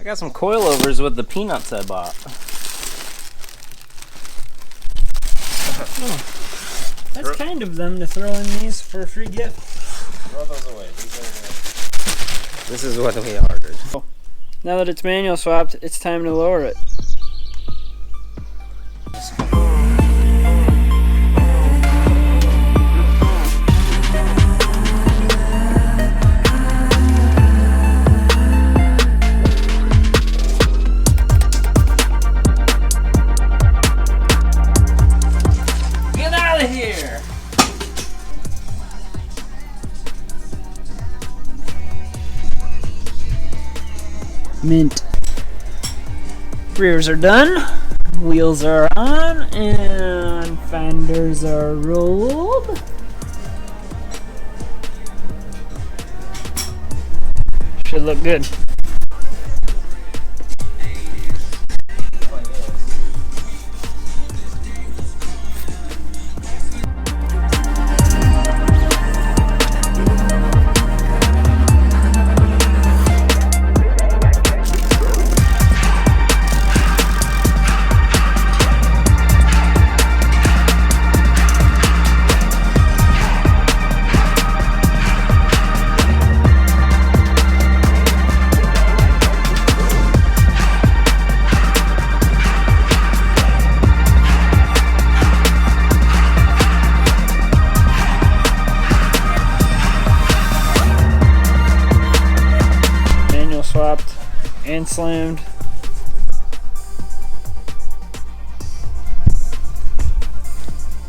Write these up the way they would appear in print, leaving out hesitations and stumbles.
got some coilovers with the peanuts I bought. Oh, that's kind of them to throw in these for a free gift. Throw those away. This is what we ordered. Now that it's manual swapped, it's time to lower it. Get out of here! Mint. Rears are done, wheels are on, and fenders are rolled. Should look good. Swapped and slammed.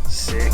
Sick.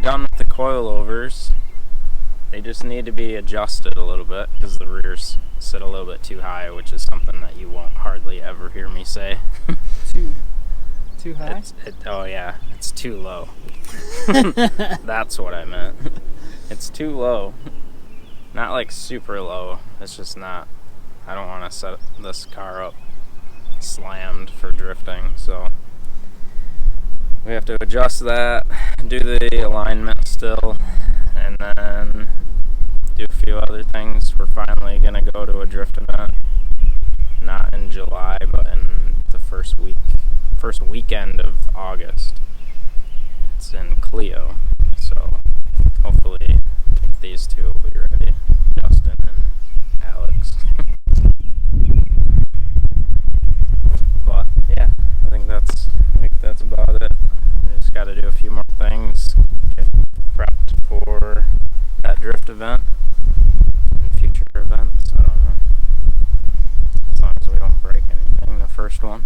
Done with the coilovers. They just need to be adjusted a little bit because the rears sit a little bit too high, which is something that you won't hardly ever hear me say. Too high? Oh yeah, it's too low. That's what I meant. It's too low. Not like super low. It's just not. I don't want to set this car up slammed for drifting, so we have to adjust that, do the alignment still, and then do a few other things. We're finally going to go to a drift event, not in July, but in the first weekend of August. It's in Clio, so hopefully these two will be ready, Justin and Alex. But yeah, I think that's about it. We just got to do a few more things, get prepped for that drift event and future events. I don't know. As long as we don't break anything the first one,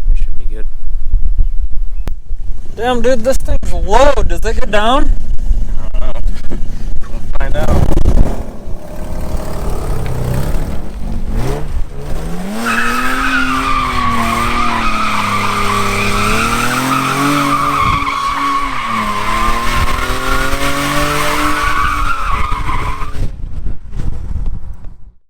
we should be good. Damn, dude, this thing's low. Does it go down? I don't know. We'll find out.